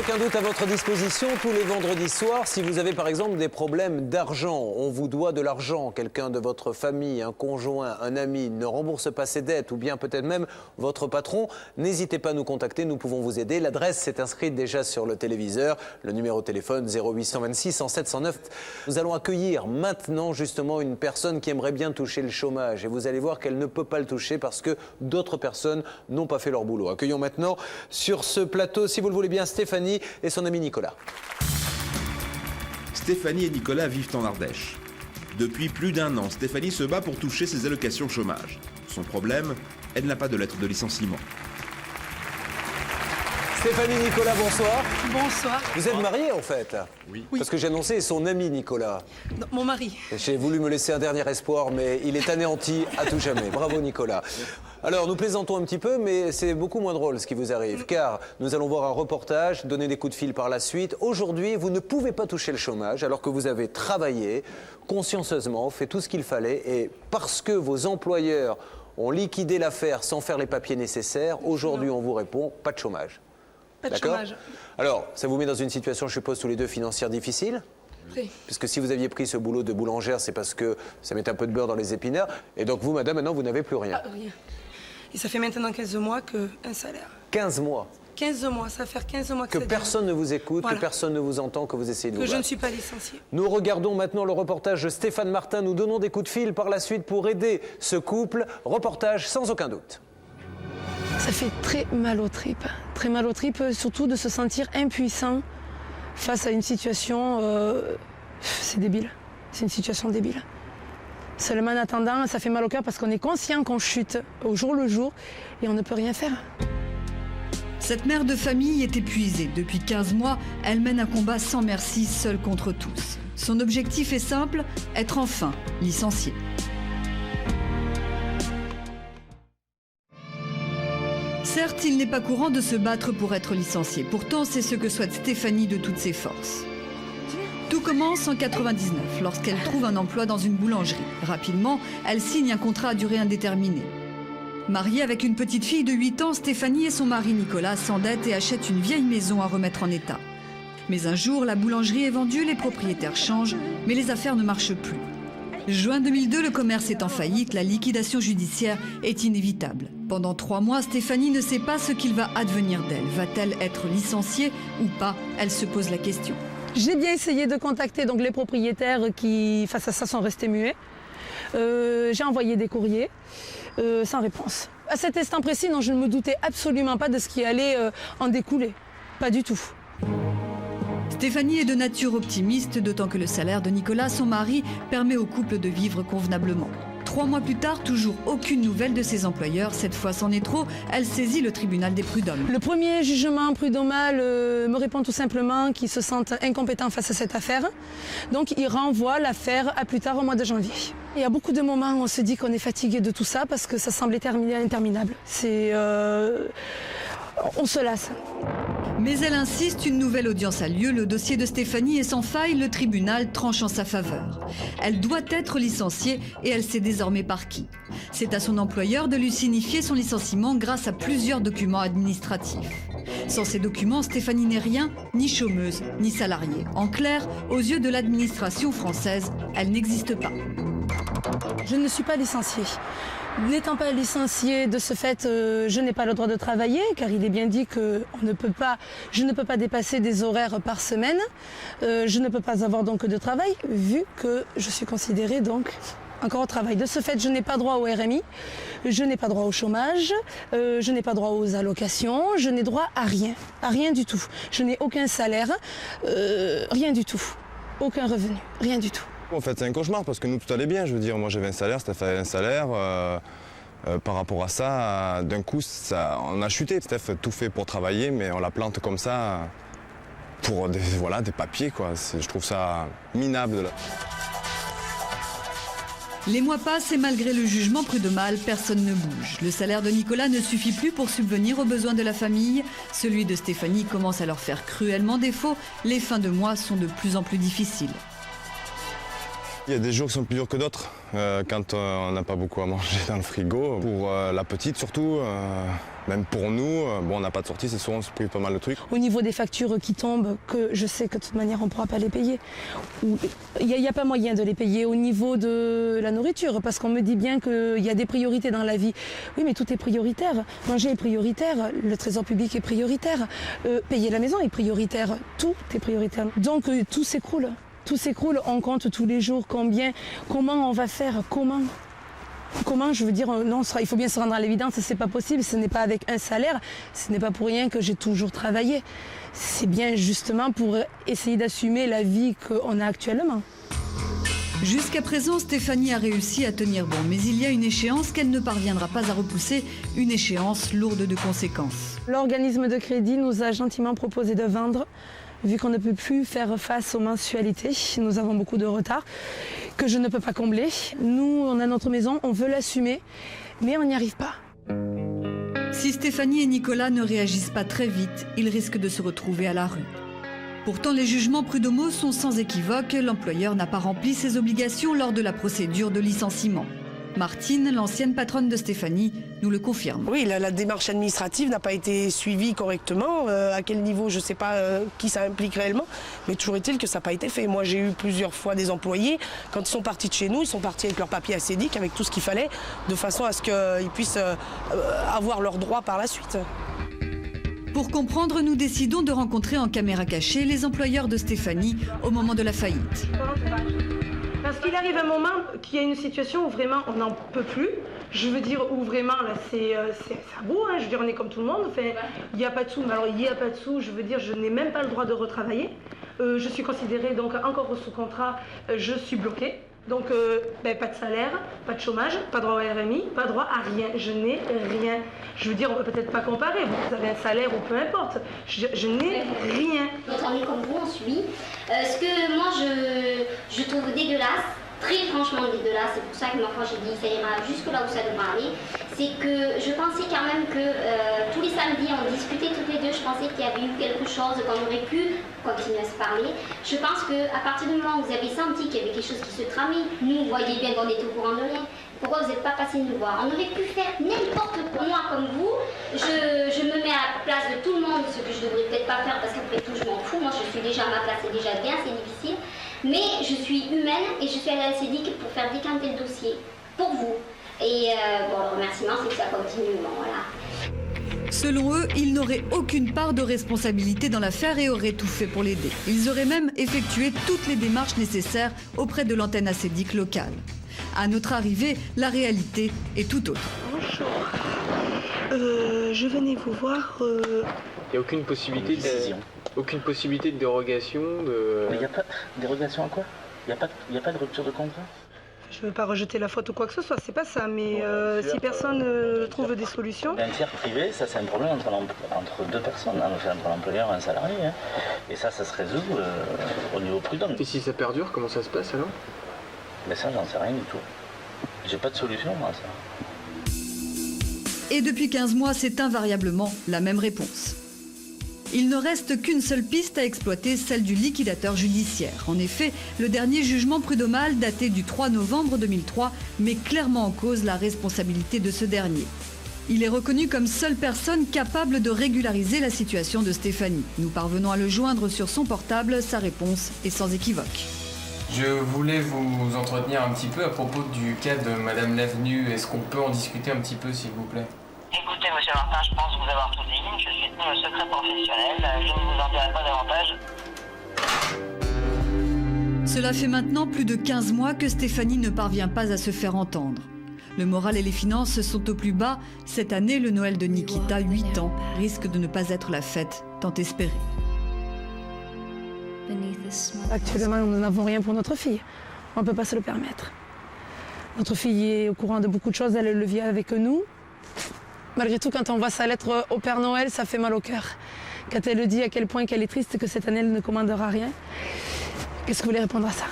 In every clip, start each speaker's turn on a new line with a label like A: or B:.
A: aucun doute à votre disposition tous les vendredis soirs. Si vous avez par exemple des problèmes d'argent, on vous doit de l'argent, quelqu'un de votre famille, un conjoint, un ami ne rembourse pas ses dettes ou bien peut-être même votre patron, n'hésitez pas à nous contacter, nous pouvons vous aider. L'adresse s'est inscrite déjà sur le téléviseur, le numéro de téléphone 0826 107 109. Nous allons accueillir maintenant justement une personne qui aimerait bien toucher le chômage et vous allez voir qu'elle ne peut pas le toucher parce que d'autres personnes n'ont pas fait leur boulot. Accueillons maintenant sur ce plateau, si vous le voulez bien, Stéphanie et son ami Nicolas.
B: Stéphanie et Nicolas vivent en Ardèche. Depuis plus d'1 an, Stéphanie se bat pour toucher ses allocations chômage. Son problème, elle n'a pas de lettre de licenciement.
A: Stéphanie, Nicolas, bonsoir.
C: Bonsoir.
A: Vous êtes mariés en fait?
B: Oui.
A: Parce que j'ai annoncé son ami Nicolas.
C: Non, mon mari.
A: J'ai voulu me laisser un dernier espoir, mais il est anéanti à tout jamais. Bravo Nicolas. Alors nous plaisantons un petit peu, mais c'est beaucoup moins drôle ce qui vous arrive, car nous allons voir un reportage, donner des coups de fil par la suite. Aujourd'hui, vous ne pouvez pas toucher le chômage alors que vous avez travaillé consciencieusement, fait tout ce qu'il fallait, et parce que vos employeurs ont liquidé l'affaire sans faire les papiers nécessaires, aujourd'hui on vous répond, pas de chômage.
C: Pas de chômage.
A: Alors, ça vous met dans une situation, je suppose, tous les deux financière difficile?
C: Oui.
A: Puisque si vous aviez pris ce boulot de boulangère, c'est parce que ça met un peu de beurre dans les épinards. Et donc vous, madame, maintenant, vous n'avez plus rien.
C: Ah, rien. Et ça fait maintenant 15 mois qu'un salaire.
A: 15 mois.
C: 15 mois, ça fait 15 mois
A: Que
C: ça
A: personne ne vous écoute,
C: Voilà.
A: que personne ne vous entend, que vous essayez de vous
C: que je ne
A: battre.
C: suis pas licenciée.
A: Nous regardons maintenant le reportage de Stéphane Martin. Nous donnons des coups de fil par la suite pour aider ce couple. Reportage sans aucun doute.
C: Ça fait très mal aux tripes. Très mal aux tripes, surtout de se sentir impuissant face à une situation... c'est débile. C'est une situation débile. Seulement en attendant, ça fait mal au cœur parce qu'on est conscient qu'on chute au jour le jour et on ne peut rien faire.
D: Cette mère de famille est épuisée. Depuis 15 mois, elle mène un combat sans merci, seule contre tous. Son objectif est simple, être enfin licenciée. Certes, il n'est pas courant de se battre pour être licencié. Pourtant, c'est ce que souhaite Stéphanie de toutes ses forces. Tout commence en 99, lorsqu'elle trouve un emploi dans une boulangerie. Rapidement, elle signe un contrat à durée indéterminée. Mariée avec une petite fille de 8 ans, Stéphanie et son mari Nicolas s'endettent et achètent une vieille maison à remettre en état. Mais un jour, la boulangerie est vendue, les propriétaires changent, mais les affaires ne marchent plus. Juin 2002, le commerce est en faillite, la liquidation judiciaire est inévitable. Pendant 3 mois, Stéphanie ne sait pas ce qu'il va advenir d'elle. Va-t-elle être licenciée ou pas? Elle se pose la question.
C: J'ai bien essayé de contacter donc, les propriétaires qui, face à ça, sont restés muets. J'ai envoyé des courriers sans réponse. À cet instant précis, non, je ne me doutais absolument pas de ce qui allait en découler. Pas du tout.
D: Stéphanie est de nature optimiste, d'autant que le salaire de Nicolas, son mari, permet au couple de vivre convenablement. 3 mois plus tard, toujours aucune nouvelle de ses employeurs. Cette fois, c'en est trop, elle saisit le tribunal des prud'hommes.
C: Le premier jugement prud'homal me répond tout simplement qu'ils se sentent incompétents face à cette affaire. Donc, ils renvoient l'affaire à plus tard, au mois de janvier. Il y a beaucoup de moments où on se dit qu'on est fatigué de tout ça parce que ça semble interminable. On se lasse.
D: Mais elle insiste, une nouvelle audience a lieu. Le dossier de Stéphanie est sans faille, le tribunal tranche en sa faveur. Elle doit être licenciée et elle sait désormais par qui. C'est à son employeur de lui signifier son licenciement grâce à plusieurs documents administratifs. Sans ces documents, Stéphanie n'est rien, ni chômeuse, ni salariée. En clair, aux yeux de l'administration française, elle n'existe pas.
C: Je ne suis pas licenciée. N'étant pas licenciée, de ce fait, je n'ai pas le droit de travailler, car il est bien dit que je ne peux pas dépasser des horaires par semaine. Je ne peux pas avoir donc de travail, vu que je suis considérée donc encore au travail. De ce fait, je n'ai pas droit au RMI, je n'ai pas droit au chômage, je n'ai pas droit aux allocations, je n'ai droit à rien du tout. Je n'ai aucun salaire, rien du tout, aucun revenu, rien du tout.
E: En fait, c'est un cauchemar parce que nous, tout allait bien. Je veux dire, moi, j'avais un salaire, Steph avait un salaire. Par rapport à ça, d'un coup, on a chuté. Steph a tout fait pour travailler, mais on la plante comme ça pour des papiers, quoi. Je trouve ça minable. Là.
D: Les mois passent et malgré le jugement prud'homal, personne ne bouge. Le salaire de Nicolas ne suffit plus pour subvenir aux besoins de la famille. Celui de Stéphanie commence à leur faire cruellement défaut. Les fins de mois sont de plus en plus difficiles.
E: Il y a des jours qui sont plus durs que d'autres, quand on n'a pas beaucoup à manger dans le frigo. Pour la petite surtout, Même pour nous, bon, on n'a pas de sortie, c'est souvent on se prive pas mal de trucs.
C: Au niveau des factures qui tombent, que je sais que de toute manière on ne pourra pas les payer, il n'y a pas moyen de les payer. Au niveau de la nourriture, parce qu'on me dit bien qu'il y a des priorités dans la vie. Oui, mais tout est prioritaire. Manger est prioritaire, le trésor public est prioritaire, payer la maison est prioritaire, tout est prioritaire. Donc tout s'écroule. Tout s'écroule, on compte tous les jours comment on va faire, Comment, je veux dire, non, il faut bien se rendre à l'évidence, c'est pas possible, ce n'est pas avec un salaire, ce n'est pas pour rien que j'ai toujours travaillé. C'est bien justement pour essayer d'assumer la vie qu'on a actuellement.
D: Jusqu'à présent, Stéphanie a réussi à tenir bon, mais il y a une échéance qu'elle ne parviendra pas à repousser, une échéance lourde de conséquences.
C: L'organisme de crédit nous a gentiment proposé de vendre. Vu qu'on ne peut plus faire face aux mensualités, nous avons beaucoup de retard que je ne peux pas combler. Nous, on a notre maison, on veut l'assumer, mais on n'y arrive pas.
D: Si Stéphanie et Nicolas ne réagissent pas très vite, ils risquent de se retrouver à la rue. Pourtant, les jugements prud'homaux sont sans équivoque. L'employeur n'a pas rempli ses obligations lors de la procédure de licenciement. Martine, l'ancienne patronne de Stéphanie, nous le confirme.
F: Oui, la démarche administrative n'a pas été suivie correctement. À quel niveau, je ne sais pas qui ça implique réellement, mais toujours est-il que ça n'a pas été fait. Moi, j'ai eu plusieurs fois des employés, quand ils sont partis de chez nous, ils sont partis avec leur papier acédique, avec tout ce qu'il fallait, de façon à ce qu'ils puissent avoir leurs droits par la suite.
D: Pour comprendre, nous décidons de rencontrer en caméra cachée les employeurs de Stéphanie au moment de la faillite.
C: Parce qu'il arrive un moment qu'il y a une situation où vraiment on n'en peut plus. Je veux dire, où vraiment là c'est à bout, hein. Je veux dire, on est comme tout le monde. Enfin, il n'y a pas de sous, mais alors il n'y a pas de sous, je veux dire, je n'ai même pas le droit de retravailler. Je suis considérée donc encore sous contrat, je suis bloquée. Donc pas de salaire, pas de chômage, pas droit au RMI, pas droit à rien. Je n'ai rien. Je veux dire, on peut peut-être pas comparer. Vous avez un salaire ou peu importe. Je n'ai rien.
G: Quand on est comme vous, on suit. Ce que moi je trouve dégueulasse, très franchement dégueulasse, c'est pour ça que moi quand j'ai dit ça ira jusque là où ça devrait aller, c'est que je pensais quand même que tous les samedis on discutait toutes les deux, je pensais qu'il y avait eu quelque chose, qu'on aurait pu continuer à se parler. Je pense qu'à partir du moment où vous avez senti qu'il y avait quelque chose qui se tramait, nous vous voyez bien qu'on était au courant de rien. Pourquoi vous n'êtes pas passé nous voir? On aurait pu faire n'importe quoi. Moi comme vous, je me mets à la place de tout le monde, ce que je devrais peut-être pas faire parce qu'après tout je m'en fous. Moi je suis déjà à ma place, c'est déjà bien, c'est difficile. Mais je suis humaine et je suis allée à la CEDIC pour faire décanter le dossier, pour vous. Et bon, le remerciement, c'est que ça continue, bon, voilà.
D: Selon eux, ils n'auraient aucune part de responsabilité dans l'affaire et auraient tout fait pour l'aider. Ils auraient même effectué toutes les démarches nécessaires auprès de l'antenne ACEDIC locale. À notre arrivée, la réalité est tout autre.
C: Bonjour. Je venais vous voir.
H: Il n'y a aucune possibilité de dérogation
I: Mais il n'y a pas de dérogation à quoi? Il n'y a pas de rupture de contrat?
C: Je ne veux pas rejeter la faute ou quoi que ce soit, c'est pas ça, mais si personne trouve des solutions.
I: Un tiers privé, ça c'est un problème entre deux personnes, entre l'employeur et un salarié. Hein. Et ça se résout au niveau prud'homme.
H: Et si ça perdure, comment ça se passe alors?
I: Mais ça, j'en sais rien du tout. J'ai pas de solution moi à ça.
D: Et depuis 15 mois, c'est invariablement la même réponse. Il ne reste qu'une seule piste à exploiter, celle du liquidateur judiciaire. En effet, le dernier jugement prud'homal, daté du 3 novembre 2003, met clairement en cause la responsabilité de ce dernier. Il est reconnu comme seule personne capable de régulariser la situation de Stéphanie. Nous parvenons à le joindre sur son portable, sa réponse est sans équivoque.
J: Je voulais vous entretenir un petit peu à propos du cas de Madame Lavenu. Est-ce qu'on peut en discuter un petit peu, s'il vous plaît?
K: Écoutez, monsieur Martin, je pense vous avoir tout dit. Je suis tenu au secret professionnel. Je ne vous en dirai pas davantage.
D: Cela fait maintenant plus de 15 mois que Stéphanie ne parvient pas à se faire entendre. Le moral et les finances sont au plus bas. Cette année, le Noël de Nikita, 8 ans, risque de ne pas être la fête tant espérée.
C: Actuellement, nous n'avons rien pour notre fille. On ne peut pas se le permettre. Notre fille est au courant de beaucoup de choses, elle le vit avec nous. Malgré tout, quand on voit sa lettre au Père Noël, ça fait mal au cœur. Quand elle dit à quel point qu'elle est triste, que cette année, elle ne commandera rien. Qu'est-ce que vous voulez répondre à ça?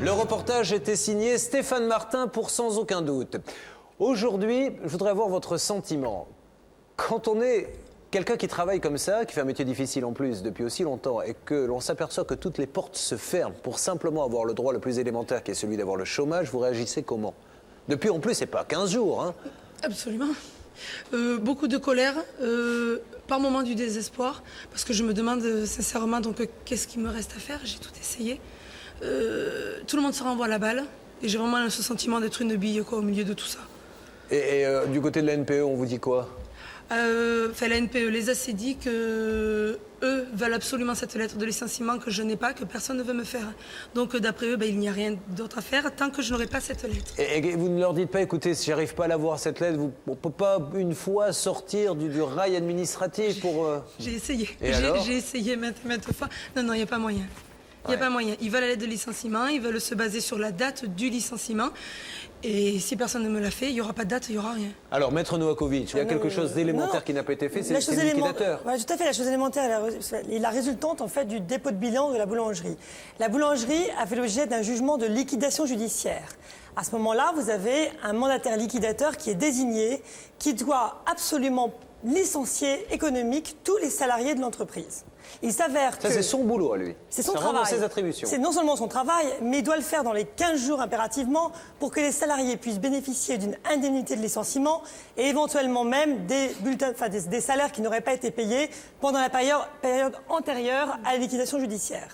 A: Le reportage était signé Stéphane Martin pour Sans aucun doute. Aujourd'hui, je voudrais avoir votre sentiment. Quand on est quelqu'un qui travaille comme ça, qui fait un métier difficile en plus depuis aussi longtemps, et que l'on s'aperçoit que toutes les portes se ferment pour simplement avoir le droit le plus élémentaire, qui est celui d'avoir le chômage, vous réagissez comment? Depuis, en plus, c'est pas 15 jours, hein?
C: Absolument. Beaucoup de colère, par moments du désespoir, parce que je me demande sincèrement donc qu'est-ce qu'il me reste à faire. J'ai tout essayé. Tout le monde se renvoie la balle et j'ai vraiment ce sentiment d'être une bille au milieu de tout ça.
A: Et du côté de la NPE, on vous dit quoi?
C: La NPE les a dit que eux veulent absolument cette lettre de licenciement que je n'ai pas, que personne ne veut me faire. Donc d'après eux, il n'y a rien d'autre à faire tant que je n'aurai pas cette lettre.
A: Et vous ne leur dites pas, écoutez, si j'arrive pas à l'avoir cette lettre, on ne peut pas une fois sortir du rail administratif pour...
C: J'ai essayé.
A: Et alors
C: j'ai essayé maintes fois. Non, il n'y a pas moyen. Il n'y a pas moyen. Ils veulent la lettre de licenciement, ils veulent se baser sur la date du licenciement. Et si personne ne me l'a fait, il n'y aura pas de date, il n'y aura rien.
A: Alors, Maître Novakovic, il y a quelque chose d'élémentaire qui n'a pas été fait, c'est le liquidateur.
L: Ouais, tout à fait, la chose élémentaire est la résultante en fait du dépôt de bilan de la boulangerie. La boulangerie a fait l'objet d'un jugement de liquidation judiciaire. À ce moment-là, vous avez un mandataire liquidateur qui est désigné, qui doit absolument licencier économique tous les salariés de l'entreprise. Il s'avère que...
A: Ça, c'est son boulot à lui.
L: C'est son travail.
A: Ses attributions.
L: C'est non seulement son travail, mais il doit le faire dans les 15 jours impérativement pour que les salariés puissent bénéficier d'une indemnité de licenciement et éventuellement même des bulletins, des salaires qui n'auraient pas été payés pendant la période antérieure à la liquidation judiciaire.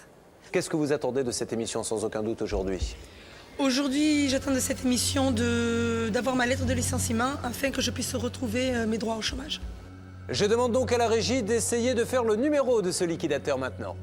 A: Qu'est-ce que vous attendez de cette émission, sans aucun doute, aujourd'hui?
C: Aujourd'hui, j'attends de cette émission d'avoir ma lettre de licenciement afin que je puisse retrouver mes droits au chômage.
A: Je demande donc à la régie d'essayer de faire le numéro de ce liquidateur maintenant.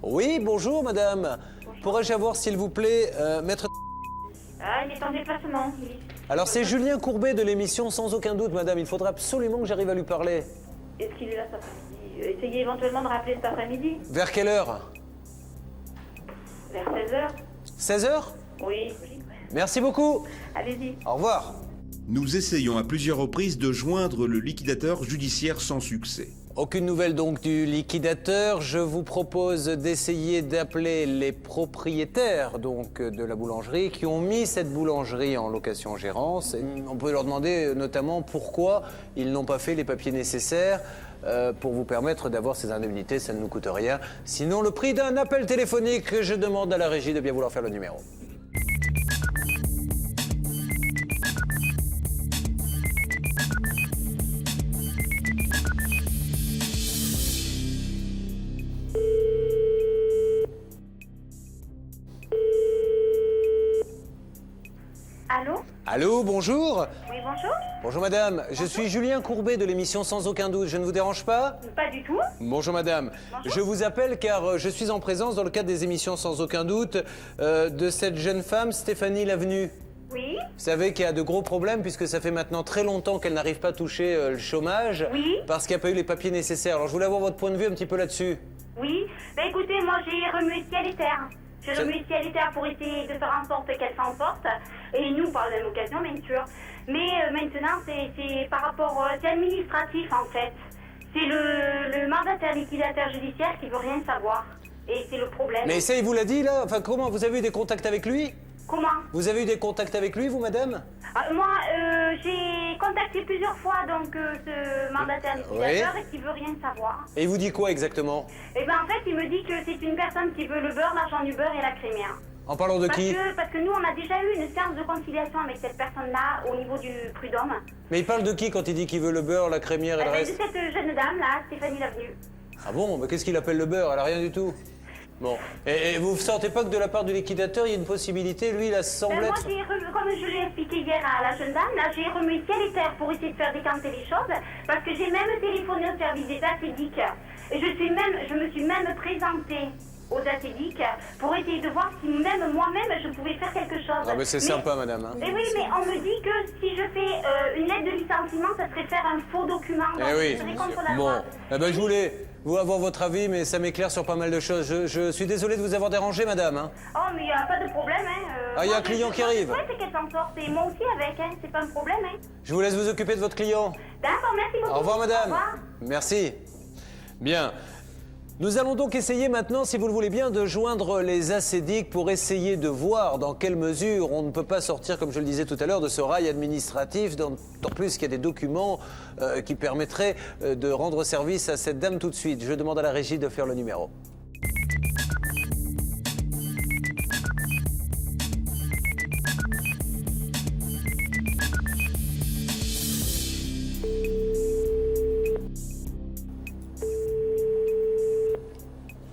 A: Oui, bonjour madame. Pourrais-je avoir, s'il vous plaît, maître...
M: il est en déplacement.
A: Alors, c'est Julien Courbet de l'émission Sans aucun doute, madame. Il faudra absolument que j'arrive à lui parler.
M: Est-ce qu'il est là cet après-midi? Essayez éventuellement de rappeler cet après-midi.
A: Vers quelle heure?
M: Vers 16h.
A: 16h?
M: Oui.
A: Merci beaucoup.
M: Allez-y.
A: Au revoir.
B: Nous essayons à plusieurs reprises de joindre le liquidateur judiciaire sans succès.
A: Aucune nouvelle donc du liquidateur. Je vous propose d'essayer d'appeler les propriétaires donc de la boulangerie qui ont mis cette boulangerie en location-gérance. On peut leur demander notamment pourquoi ils n'ont pas fait les papiers nécessaires pour vous permettre d'avoir ces indemnités. Ça ne nous coûte rien. Sinon, le prix d'un appel téléphonique, je demande à la régie de bien vouloir faire le numéro.
M: Allô?
A: Allô, bonjour.
M: Oui, bonjour.
A: Bonjour madame, je suis Julien Courbet de l'émission Sans aucun doute, je ne vous dérange pas?
M: Pas du tout.
A: Bonjour madame,
M: bonjour.
A: Je vous appelle car je suis en présence dans le cadre des émissions Sans aucun doute de cette jeune femme, Stéphanie Lavenu.
M: Oui.
A: Vous savez qu'il y a de gros problèmes puisque ça fait maintenant très longtemps qu'elle n'arrive pas à toucher le chômage.
M: Oui.
A: Parce qu'il n'y a pas eu les papiers nécessaires. Alors je voulais avoir votre point de vue un petit peu là-dessus.
M: Oui. Écoutez, moi j'ai remué ciel et terre. J'ai remué ciel et terre pour essayer de faire en sorte qu'elle s'en sorte. Et nous, par la même occasion, bien sûr. Mais maintenant, c'est par rapport... c'est administratif, en fait. C'est le mandataire liquidateur judiciaire qui veut rien savoir. Et c'est le problème.
A: Mais ça, il vous l'a dit, là? Enfin, comment? Vous avez eu des contacts avec lui?
M: Comment?
A: Vous avez eu des contacts avec lui, vous, madame?
M: Moi, j'ai contacté plusieurs fois donc ce mandataire liquidateur et qui veut rien savoir.
A: Et il vous dit quoi exactement?
M: Eh bien, en fait, il me dit que c'est une personne qui veut le beurre, l'argent du beurre et la crémière.
A: En parlant de qui?
M: Parce que nous, on a déjà eu une séance de conciliation avec cette personne-là au niveau du prud'homme.
A: Mais il parle de qui quand il dit qu'il veut le beurre, la crémière et le reste?
M: De cette jeune dame-là, Stéphanie Lavenu.
A: Ah bon? Mais qu'est-ce qu'il appelle le beurre? Elle a rien du tout. Bon. Et vous ne sentez pas que de la part du liquidateur, il y a une possibilité? Lui, il semble être...
M: Comme je l'ai expliqué hier à la jeune dame, là, j'ai remué ciel et terre pour essayer de faire décanter les choses, parce que j'ai même téléphoné au service des acédiques. Et je me suis même présentée aux acédiques pour essayer de voir si même moi-même je pouvais faire quelque chose.
A: Ah mais c'est sympa, madame. Hein.
M: Et oui, mais on me dit que si je fais une lettre de licenciement, ça serait faire un faux document.
A: Eh oui. Bon, eh ben, je voulais avoir votre avis, mais ça m'éclaire sur pas mal de choses. Je suis désolé de vous avoir dérangé, madame. Hein.
M: Oh, mais il n'y a pas de problème.
A: Ah, il y a un client qui arrive.
M: Oui, c'est qu'elle s'en sorte. Et moi aussi avec, c'est pas un problème.
A: Je vous laisse vous occuper de votre client.
M: D'accord, merci beaucoup.
A: Au revoir, madame.
M: Au revoir.
A: Merci. Bien. Nous allons donc essayer maintenant, si vous le voulez bien, de joindre les assédiques pour essayer de voir dans quelle mesure on ne peut pas sortir, comme je le disais tout à l'heure, de ce rail administratif, d'autant plus qu'il y a des documents qui permettraient de rendre service à cette dame tout de suite. Je demande à la régie de faire le numéro.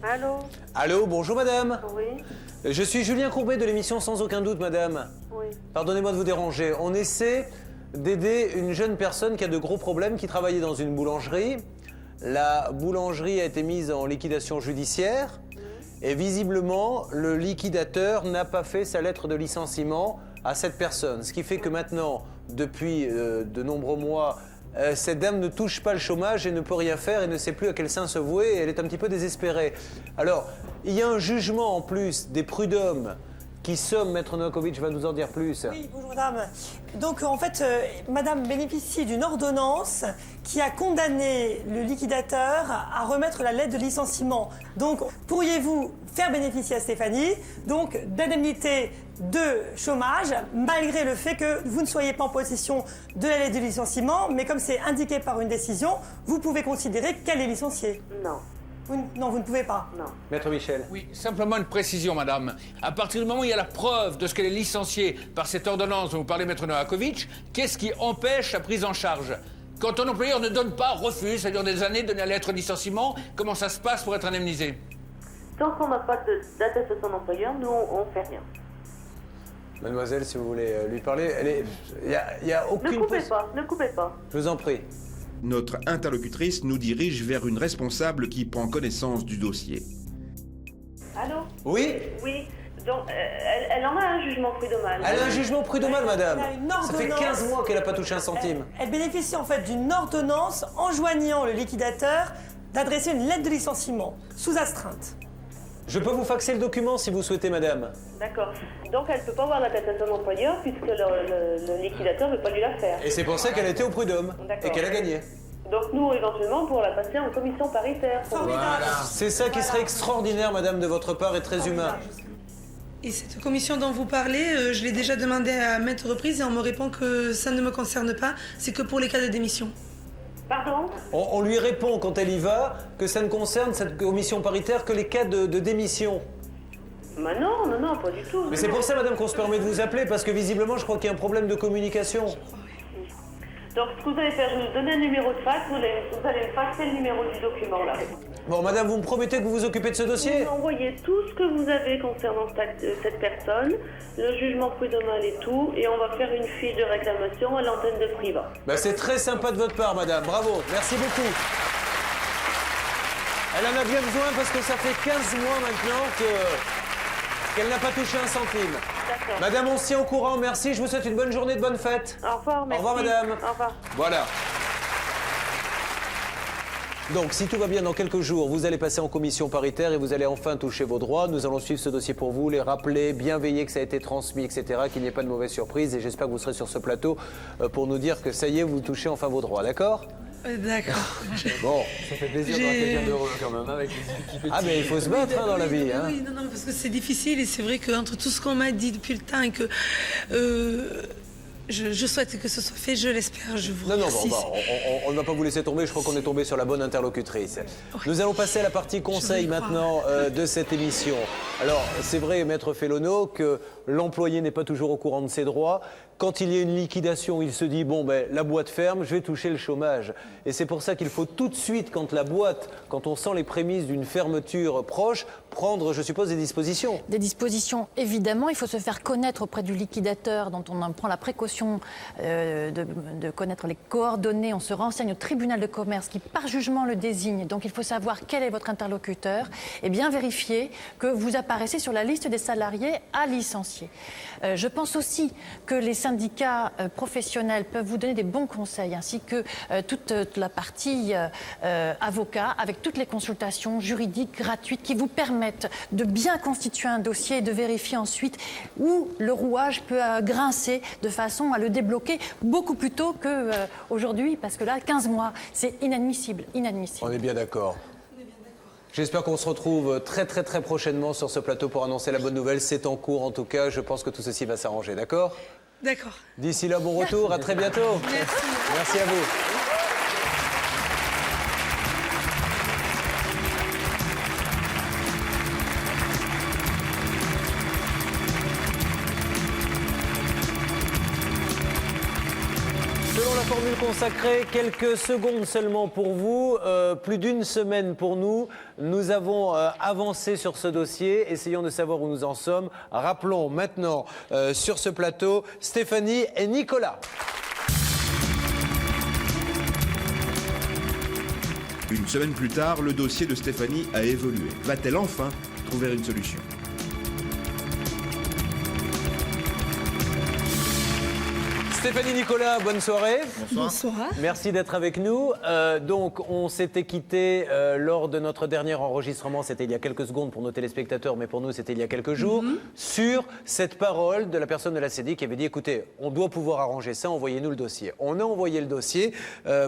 N: Allô?
A: Allô, bonjour madame.
N: Oui.
A: Je suis Julien Courbet de l'émission Sans aucun doute, madame.
N: Oui.
A: Pardonnez-moi de vous déranger. On essaie d'aider une jeune personne qui a de gros problèmes, qui travaillait dans une boulangerie. La boulangerie a été mise en liquidation judiciaire. Et visiblement, le liquidateur n'a pas fait sa lettre de licenciement à cette personne. Ce qui fait que maintenant, depuis de nombreux mois, cette dame ne touche pas le chômage et ne peut rien faire et ne sait plus à quel sein se vouer et elle est un petit peu désespérée. Alors, il y a un jugement en plus des prud'hommes qui somment, Maître Novakovic va nous en dire plus.
L: Oui, bonjour madame. Donc en fait, madame bénéficie d'une ordonnance qui a condamné le liquidateur à remettre la lettre de licenciement. Donc pourriez-vous faire bénéficier à Stéphanie donc d'indemnité de chômage malgré le fait que vous ne soyez pas en possession de la lettre de licenciement, mais comme c'est indiqué par une décision, vous pouvez considérer qu'elle est licenciée.
N: Non.
L: Non, vous ne pouvez pas.
N: Non.
A: Maître Michel.
O: Oui, simplement une précision, madame. À partir du moment où il y a la preuve de ce qu'elle est licenciée par cette ordonnance dont vous parlez, Maître Novakovic, qu'est-ce qui empêche la prise en charge? Quand un employeur ne donne pas, refuse, ça dure des années de donner la lettre de licenciement, comment ça se passe pour être indemnisé?
N: Tant qu'on n'a pas d'attestation d'employeur, nous, on fait rien.
A: Mademoiselle, si vous voulez lui parler, il y a aucune...
N: Ne coupez pas, ne coupez pas.
A: Je vous en prie.
B: Notre interlocutrice nous dirige vers une responsable qui prend connaissance du dossier.
N: Allô?
A: Oui?
N: Oui. Donc, elle en a un jugement prud'homal.
A: Elle a un jugement prud'homal, madame.
L: Elle a une
A: Ça fait 15 mois qu'elle n'a pas touché un centime.
L: Elle bénéficie en fait d'une ordonnance enjoignant le liquidateur d'adresser une lettre de licenciement sous astreinte.
A: Je peux vous faxer le document si vous souhaitez, madame.
N: D'accord. Donc, elle ne peut pas avoir l'attestation d'employeur puisque le liquidateur ne veut pas lui la faire.
A: Et c'est pour ça qu'elle était au prud'homme et qu'elle a gagné.
N: Donc, nous, éventuellement, pour la passer en commission paritaire.
A: Voilà. C'est ça qui serait extraordinaire, madame, de votre part et très humain.
C: Et cette commission dont vous parlez, je l'ai déjà demandé à maintes reprises et on me répond que ça ne me concerne pas, c'est que pour les cas de démission.
N: Pardon?
A: On lui répond quand elle y va que ça ne concerne cette commission paritaire que les cas de démission.
N: Mais non, pas du tout.
A: Mais c'est pour ça, madame, qu'on se permet de vous appeler, parce que visiblement, je crois qu'il y a un problème de communication.
N: Donc, ce que vous allez faire, je vais vous donner un numéro de fax, vous allez me faxer le numéro du document, là.
A: Bon, madame, vous me promettez que vous vous occupez de ce dossier?
N: Vous envoyez tout ce que vous avez concernant cette personne, le jugement prud'homal et tout, et on va faire une fiche de réclamation à l'antenne de Priva.
A: Ben, c'est très sympa de votre part, madame. Bravo. Merci beaucoup. Elle en a bien besoin parce que ça fait 15 mois maintenant qu'elle n'a pas touché un centime.
N: D'accord.
A: Madame, on se tient au courant. Merci. Je vous souhaite une bonne journée, de bonnes fêtes.
N: Au revoir, merci.
A: Au revoir, madame.
N: Au revoir.
A: Voilà. Donc, si tout va bien, dans quelques jours, vous allez passer en commission paritaire et vous allez enfin toucher vos droits. Nous allons suivre ce dossier pour vous, les rappeler, bien veiller que ça a été transmis, etc., qu'il n'y ait pas de mauvaise surprise. Et j'espère que vous serez sur ce plateau pour nous dire que ça y est, vous touchez enfin vos droits, d'accord?
C: D'accord.
A: Bon.
J: Ça fait plaisir d'avoir quelqu'un d'heureux quand même, avec les équipes.
A: Ah, mais il faut se battre dans la vie. Hein.
C: Oui, non, parce que c'est difficile et c'est vrai qu'entre tout ce qu'on m'a dit depuis le temps et que je souhaite que ce soit fait, je l'espère, je vous remercie.
A: Non, on ne va pas vous laisser tomber, je crois qu'on est tombé sur la bonne interlocutrice. Oui. Nous allons passer à la partie conseil maintenant de cette émission. Alors, c'est vrai, Maître Fellono, que l'employé n'est pas toujours au courant de ses droits. Quand il y a une liquidation, il se dit, bon, ben, la boîte ferme, je vais toucher le chômage. Et c'est pour ça qu'il faut tout de suite, quand on sent les prémices d'une fermeture proche, prendre, je suppose, des dispositions.
P: Des dispositions, évidemment. Il faut se faire connaître auprès du liquidateur, dont on en prend la précaution de connaître les coordonnées. On se renseigne au tribunal de commerce qui, par jugement, le désigne. Donc, il faut savoir quel est votre interlocuteur et bien vérifier que vous apparaissez sur la liste des salariés à licencier. Je pense aussi que les syndicats professionnels peuvent vous donner des bons conseils, ainsi que toute la partie avocat, avec toutes les consultations juridiques gratuites qui vous permettent de bien constituer un dossier et de vérifier ensuite où le rouage peut grincer de façon à le débloquer beaucoup plus tôt qu'aujourd'hui, parce que là, 15 mois, c'est inadmissible, inadmissible.
A: On est bien d'accord. J'espère qu'on se retrouve très prochainement sur ce plateau pour annoncer la bonne nouvelle. C'est en cours en tout cas. Je pense que tout ceci va s'arranger, d'accord?
C: D'accord.
A: D'ici là, bon retour. À très bientôt.
C: Merci.
A: Merci à vous. Selon la formule consacrée, quelques secondes seulement pour vous, plus d'une semaine pour nous. Nous avons avancé sur ce dossier, essayons de savoir où nous en sommes. Rappelons maintenant sur ce plateau Stéphanie et Nicolas.
B: Une semaine plus tard, le dossier de Stéphanie a évolué. Va-t-elle enfin trouver une solution?
A: Stéphanie, Nicolas, bonne soirée.
C: Bonsoir.
A: Merci d'être avec nous. Donc, on s'était quitté lors de notre dernier enregistrement, c'était il y a quelques secondes pour nos téléspectateurs, mais pour nous, c'était il y a quelques jours, sur cette parole de la personne de la CEDI qui avait dit, écoutez, on doit pouvoir arranger ça, envoyez-nous le dossier. On a envoyé le dossier.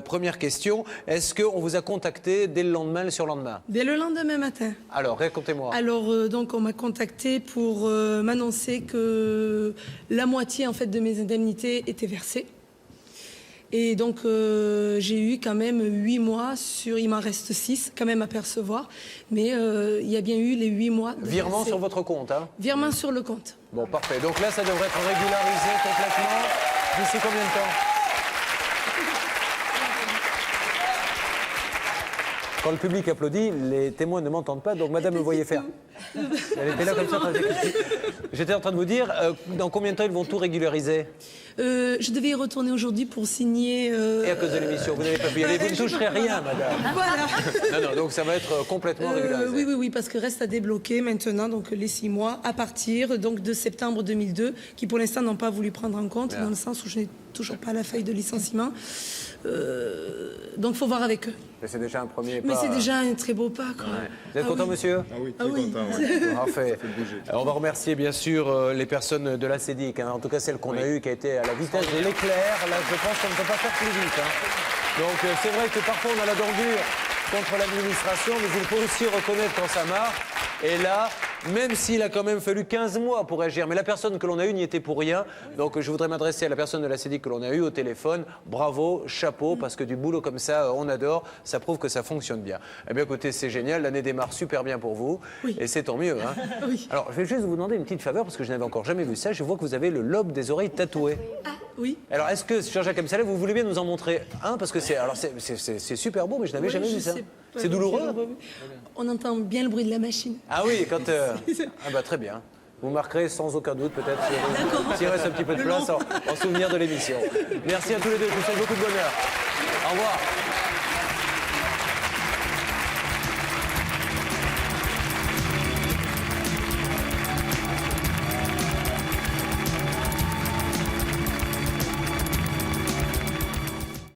A: Première question, est-ce qu'on vous a contacté dès le lendemain, le surlendemain?
C: Dès le lendemain matin.
A: Alors, racontez-moi.
C: Alors, donc, on m'a contacté pour m'annoncer que la moitié, en fait, de mes indemnités était versée. Et donc, j'ai eu quand même 8 mois il m'en reste 6 quand même à percevoir. Mais il y a bien eu les 8 mois.
A: Virement sur votre compte, hein?
C: Virement sur le compte.
A: Bon, parfait. Donc là, ça devrait être régularisé complètement. D'ici combien de temps? Quand le public applaudit, les témoins ne m'entendent pas, donc madame me voyait faire. Elle était là comme ça. J'étais en train de vous dire, dans combien de temps ils vont tout régulariser?
C: Je devais y retourner aujourd'hui pour signer...
A: Et à cause de l'émission, vous n'avez pas pu y aller, vous ne toucherez rien, madame.
C: Voilà.
A: Non, donc ça va être complètement régularisé.
C: Oui, parce que reste à débloquer maintenant, donc les 6 mois, à partir donc, de septembre 2002, qui pour l'instant n'ont pas voulu prendre en compte, dans le sens où je n'ai toujours pas la feuille de licenciement. Donc il faut voir avec eux.
A: Mais c'est déjà un premier pas.
C: Mais c'est déjà un très beau pas, quoi.
A: Ouais. Vous êtes content, monsieur?
E: Ah oui, très content. Ouais.
A: Parfait. On va remercier bien sûr les personnes de la CEDIC, hein. En tout cas celle qu'on a eue qui a été à la vitesse de l'éclair. Là, je pense qu'on ne peut pas faire plus vite, hein. Donc c'est vrai que parfois on a la dent dure contre l'administration, mais il faut aussi reconnaître quand ça marche. Et là, même s'il a quand même fallu 15 mois pour agir, mais la personne que l'on a eue n'y était pour rien. Donc je voudrais m'adresser à la personne de la CEDIC que l'on a eue au téléphone. Bravo, chapeau, parce que du boulot comme ça, on adore. Ça prouve que ça fonctionne bien. Eh bien écoutez, c'est génial, l'année démarre super bien pour vous.
C: Oui.
A: Et c'est tant mieux, hein.
C: Oui.
A: Alors, je vais juste vous demander une petite faveur, parce que je n'avais encore jamais vu ça. Je vois que vous avez le lobe des oreilles tatoué.
C: Ah, oui.
A: Alors, est-ce que, Jean-Jacques Amsaleh, vous voulez bien nous en montrer un? Parce que c'est super beau, mais je n'avais jamais vu ça. C'est douloureux?
C: On entend bien le bruit de la machine.
A: Ah oui, quand... Ah bah très bien. Vous marquerez sans aucun doute peut-être s'il reste un petit peu de place en souvenir de l'émission. Merci à tous les deux, je vous souhaite beaucoup de bonheur. Au revoir.